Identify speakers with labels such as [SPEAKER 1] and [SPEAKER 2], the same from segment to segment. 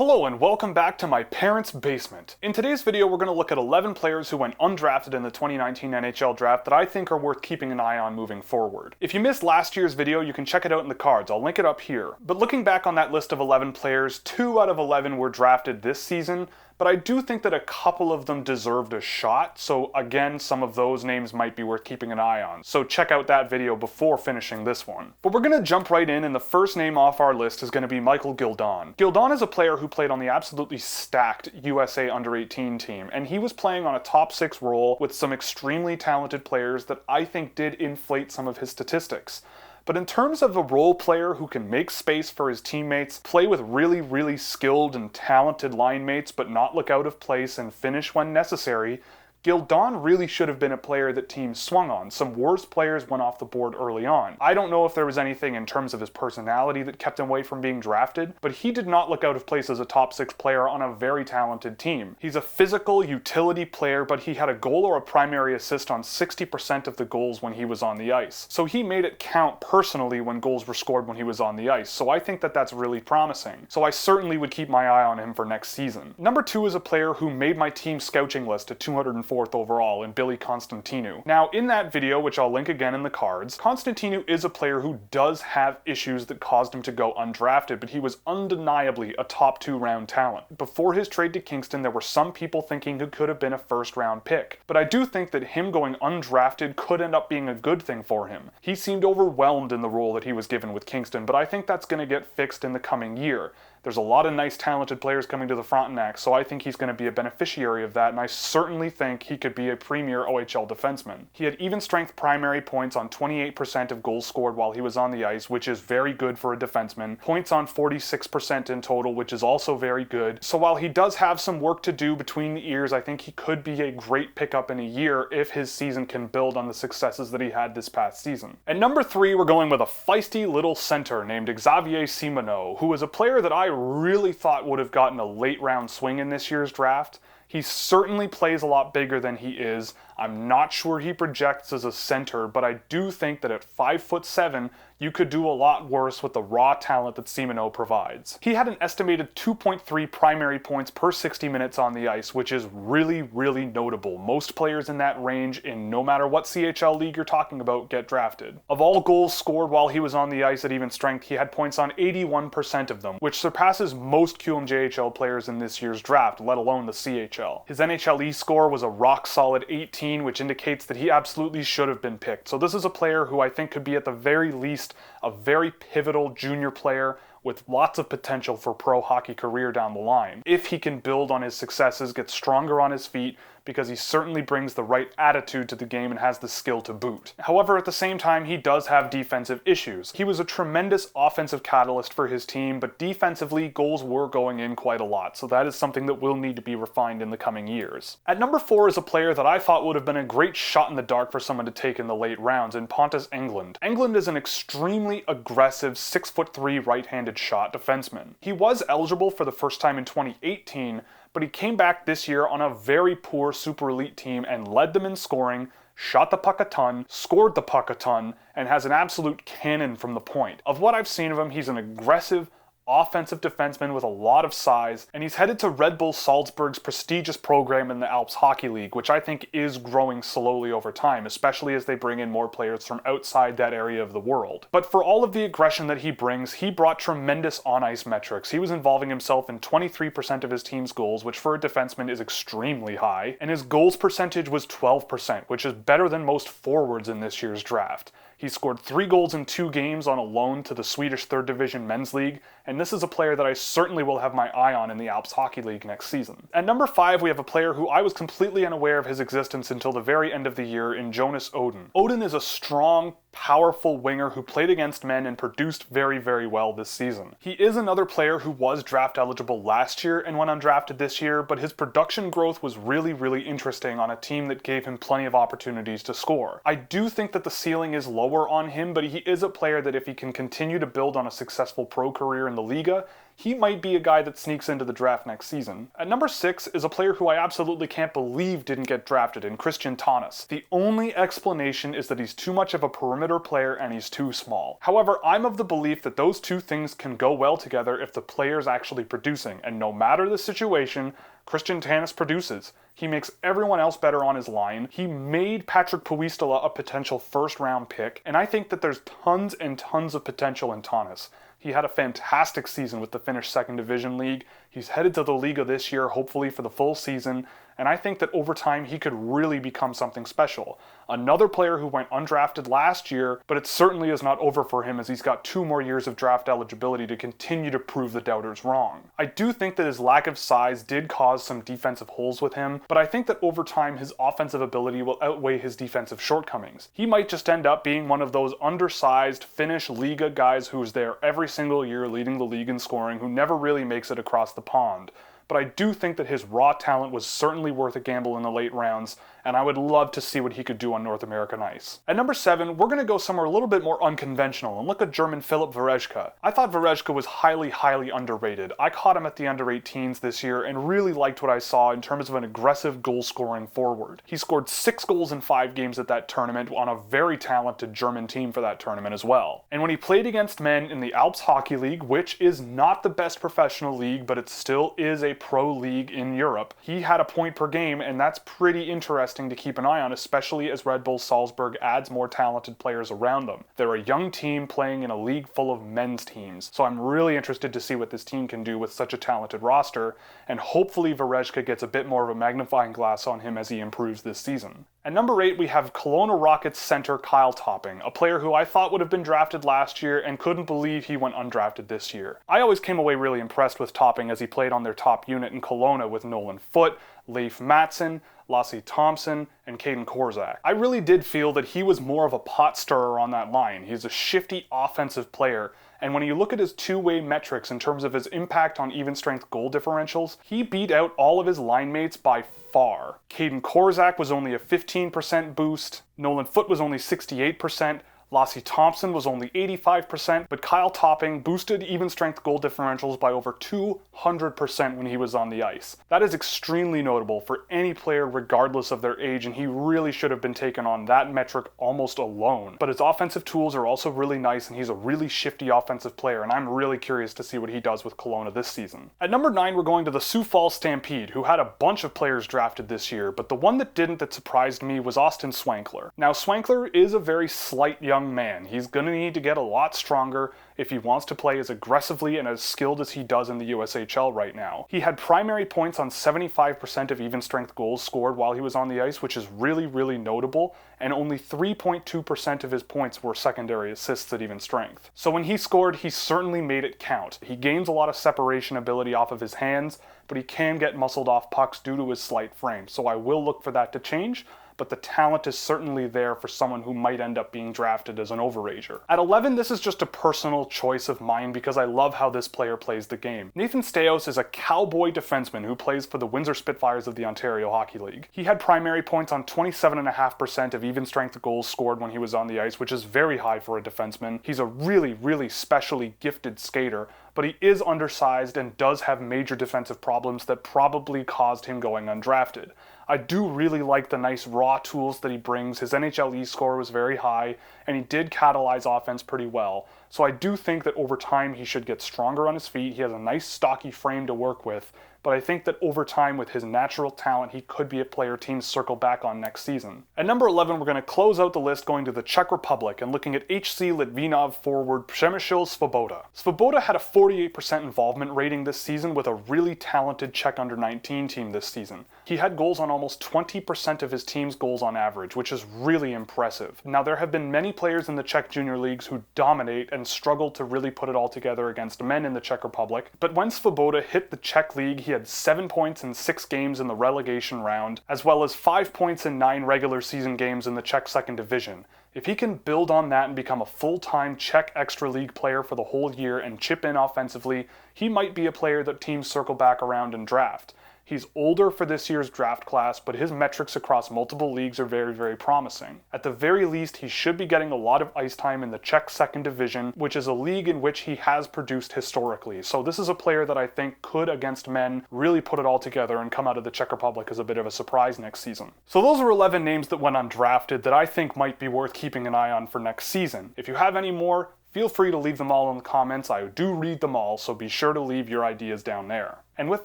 [SPEAKER 1] Hello and welcome back to my parents' basement. In today's video we're going to look at 11 players who went undrafted in the 2019 NHL Draft that I think are worth keeping an eye on moving forward. If you missed last year's video, you can check it out in the cards, I'll link it up here. But looking back on that list of 11 players, 2 out of 11 were drafted this season, but I do think that a couple of them deserved a shot, so again, some of those names might be worth keeping an eye on. So check out that video before finishing this one. But we're going to jump right in, and the first name off our list is going to be Michael Gildon. Gildon is a player who played on the absolutely stacked USA Under-18 team, and he was playing on a top 6 role with some extremely talented players that I think did inflate some of his statistics. But in terms of a role player who can make space for his teammates, play with really skilled and talented line mates but not look out of place and finish when necessary, Gildon really should have been a player that teams swung on. Some worse players went off the board early on. I don't know if there was anything in terms of his personality that kept him away from being drafted, but he did not look out of place as a top 6 player on a very talented team. He's a physical utility player, but he had a goal or a primary assist on 60% of the goals when he was on the ice. So he made it count personally when goals were scored when he was on the ice. So I think that that's really promising. So I certainly would keep my eye on him for next season. Number 2 is a player who made my team's scouting list at 204th overall in Billy Constantino. Now in that video, which I'll link again in the cards, Constantino is a player who does have issues that caused him to go undrafted, but he was undeniably a top 2 round talent. Before his trade to Kingston, there were some people thinking he could have been a first round pick, but I do think that him going undrafted could end up being a good thing for him. He seemed overwhelmed in the role that he was given with Kingston, but I think that's going to get fixed in the coming year. There's a lot of nice talented players coming to the Frontenac, so I think he's going to be a beneficiary of that, and I certainly think he could be a premier OHL defenseman. He had even strength primary points on 28% of goals scored while he was on the ice, which is very good for a defenseman. Points on 46% in total, which is also very good. So while he does have some work to do between the ears, I think he could be a great pickup in a year if his season can build on the successes that he had this past season. At number 3, we're going with a feisty little center named Xavier Semenoh, who is a player that I really thought would have gotten a late round swing in this year's draft. He certainly plays a lot bigger than he is. I'm not sure he projects as a center, but I do think that at 5'7", you could do a lot worse with the raw talent that Semenoh provides. He had an estimated 2.3 primary points per 60 minutes on the ice, which is really notable. Most players in that range, in no matter what CHL league you're talking about, get drafted. Of all goals scored while he was on the ice at even strength, he had points on 81% of them, which surpasses most QMJHL players in this year's draft, let alone the CHL. His NHLE score was a rock-solid 18, which indicates that he absolutely should have been picked. So this is a player who I think could be at the very least a very pivotal junior player with lots of potential for pro hockey career down the line, if he can build on his successes, get stronger on his feet, because he certainly brings the right attitude to the game and has the skill to boot. However, at the same time, he does have defensive issues. He was a tremendous offensive catalyst for his team, but defensively, goals were going in quite a lot, so that is something that will need to be refined in the coming years. At number 4 is a player that I thought would have been a great shot in the dark for someone to take in the late rounds, in Eren England. England is an extremely aggressive 6'3" right-handed shot defenseman. He was eligible for the first time in 2018, but he came back this year on a very poor super elite team and led them in scoring, shot the puck a ton, scored the puck a ton, and has an absolute cannon from the point. Of what I've seen of him, he's an aggressive, offensive defenseman with a lot of size, and he's headed to Red Bull Salzburg's prestigious program in the Alps Hockey League, which I think is growing slowly over time, especially as they bring in more players from outside that area of the world. But for all of the aggression that he brings, he brought tremendous on-ice metrics. He was involving himself in 23% of his team's goals, which for a defenseman is extremely high, and his goals percentage was 12%, which is better than most forwards in this year's draft. He scored 3 goals in 2 games on a loan to the Swedish 3rd Division Men's League, and this is a player that I certainly will have my eye on in the Alps Hockey League next season. At number 5, we have a player who I was completely unaware of his existence until the very end of the year in Jonas Odin. Odin is a strong, powerful winger who played against men and produced very well this season. He is another player who was draft eligible last year and went undrafted this year, but his production growth was really interesting on a team that gave him plenty of opportunities to score. I do think that the ceiling is lower on him, but he is a player that if he can continue to build on a successful pro career in the Liga, he might be a guy that sneaks into the draft next season. At number 6 is a player who I absolutely can't believe didn't get drafted in Christian Taunus. The only explanation is that he's too much of a perimeter player and he's too small. However, I'm of the belief that those two things can go well together if the player's actually producing, and no matter the situation, Christian Taunus produces. He makes everyone else better on his line. He made Patrick Puistila a potential first-round pick, and I think that there's tons and tons of potential in Taunus. He had a fantastic season with the Finnish 2nd Division League. He's headed to the Liga this year, hopefully for the full season, and I think that over time he could really become something special. Another player who went undrafted last year, but it certainly is not over for him as he's got 2 more years of draft eligibility to continue to prove the doubters wrong. I do think that his lack of size did cause some defensive holes with him, but I think that over time his offensive ability will outweigh his defensive shortcomings. He might just end up being one of those undersized Finnish Liga guys who's there every single year leading the league in scoring, who never really makes it across the pond. But I do think that his raw talent was certainly worth a gamble in the late rounds, and I would love to see what he could do on North American ice. At number 7, we're going to go somewhere a little bit more unconventional and look at German Philipp Verushka. I thought Verushka was highly underrated. I caught him at the under-18s this year and really liked what I saw in terms of an aggressive goal-scoring forward. He scored 6 goals in 5 games at that tournament on a very talented German team for that tournament as well. And when he played against men in the Alps Hockey League, which is not the best professional league, but it still is a pro league in Europe, he had a point per game, and that's pretty interesting to keep an eye on, especially as Red Bull Salzburg adds more talented players around them. They're a young team playing in a league full of men's teams, so I'm really interested to see what this team can do with such a talented roster, and hopefully Verushka gets a bit more of a magnifying glass on him as he improves this season. At number 8, we have Kelowna Rockets center Kyle Topping, a player who I thought would have been drafted last year and couldn't believe he went undrafted this year. I always came away really impressed with Topping as he played on their top unit in Kelowna with Nolan Foote, Leif Matson, Lassi Thompson, and Caden Korzak. I really did feel that he was more of a pot stirrer on that line. He's a shifty offensive player, and when you look at his two-way metrics in terms of his impact on even-strength goal differentials, he beat out all of his line mates by far. Caden Korzak was only a 15% boost, Nolan Foote was only 68%, Lassi Thompson was only 85%, but Kyle Topping boosted even-strength goal differentials by over 200% when he was on the ice. That is extremely notable for any player regardless of their age, and he really should have been taken on that metric almost alone. But his offensive tools are also really nice, and he's a really shifty offensive player, and I'm really curious to see what he does with Kelowna this season. At number 9, we're going to the Sioux Falls Stampede, who had a bunch of players drafted this year, but the one that didn't that surprised me was Austin Swankler. Now, Swankler is a very slight young man. He's going to need to get a lot stronger if he wants to play as aggressively and as skilled as he does in the USHL right now. He had primary points on 75% of even-strength goals scored while he was on the ice, which is really notable, and only 3.2% of his points were secondary assists at even strength. So when he scored, he certainly made it count. He gains a lot of separation ability off of his hands, but he can get muscled off pucks due to his slight frame, so I will look for that to change, but the talent is certainly there for someone who might end up being drafted as an overager. At 11, this is just a personal choice of mine because I love how this player plays the game. Nathan Stayos is a cowboy defenseman who plays for the Windsor Spitfires of the Ontario Hockey League. He had primary points on 27.5% of even-strength goals scored when he was on the ice, which is very high for a defenseman. He's a really specially gifted skater, but he is undersized and does have major defensive problems that probably caused him going undrafted. I do really like the nice raw tools that he brings. His NHL E score was very high, and he did catalyze offense pretty well. So I do think that over time he should get stronger on his feet. He has a nice stocky frame to work with, but I think that over time with his natural talent, he could be a player teams circle back on next season. At number 11, we're going to close out the list going to the Czech Republic and looking at HC Litvinov forward Przemysl Svoboda. Svoboda had a 48% involvement rating this season with a really talented Czech under-19 team this season. He had goals on almost 20% of his team's goals on average, which is really impressive. Now, there have been many players in the Czech junior leagues who dominate and struggle to really put it all together against men in the Czech Republic, but when Svoboda hit the Czech league, he had 7 points in 6 games in the relegation round, as well as 5 points in 9 regular season games in the Czech 2nd Division. If he can build on that and become a full-time Czech extra league player for the whole year and chip in offensively, he might be a player that teams circle back around and draft. He's older for this year's draft class, but his metrics across multiple leagues are very, very promising. At the very least, he should be getting a lot of ice time in the Czech second division, which is a league in which he has produced historically. So this is a player that I think could, against men, really put it all together and come out of the Czech Republic as a bit of a surprise next season. So those are 11 names that went undrafted that I think might be worth keeping an eye on for next season. If you have any more, feel free to leave them all in the comments. I do read them all, so be sure to leave your ideas down there. And with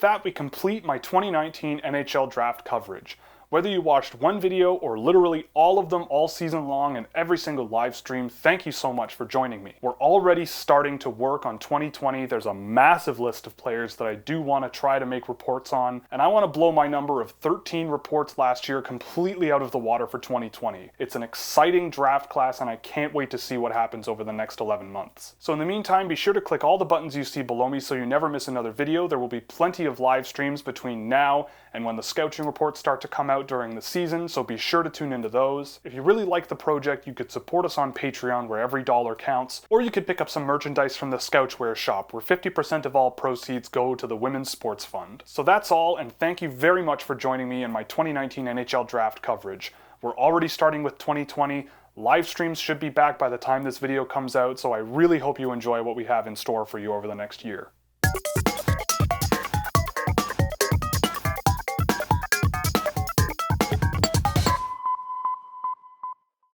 [SPEAKER 1] that, we complete my 2019 NHL Draft coverage. Whether you watched one video or literally all of them all season long and every single live stream, thank you so much for joining me. We're already starting to work on 2020. There's a massive list of players that I do want to try to make reports on, and I want to blow my number of 13 reports last year completely out of the water for 2020. It's an exciting draft class, and I can't wait to see what happens over the next 11 months. So in the meantime, be sure to click all the buttons you see below me so you never miss another video. There will be plenty of live streams between now and when the Scouching reports start to come out during the season, so be sure to tune into those. If you really like the project, you could support us on Patreon, where every dollar counts, or you could pick up some merchandise from the Scouchwear shop, where 50% of all proceeds go to the Women's Sports Fund. So that's all, and thank you very much for joining me in my 2019 NHL Draft coverage. We're already starting with 2020. Live streams should be back by the time this video comes out, so I really hope you enjoy what we have in store for you over the next year.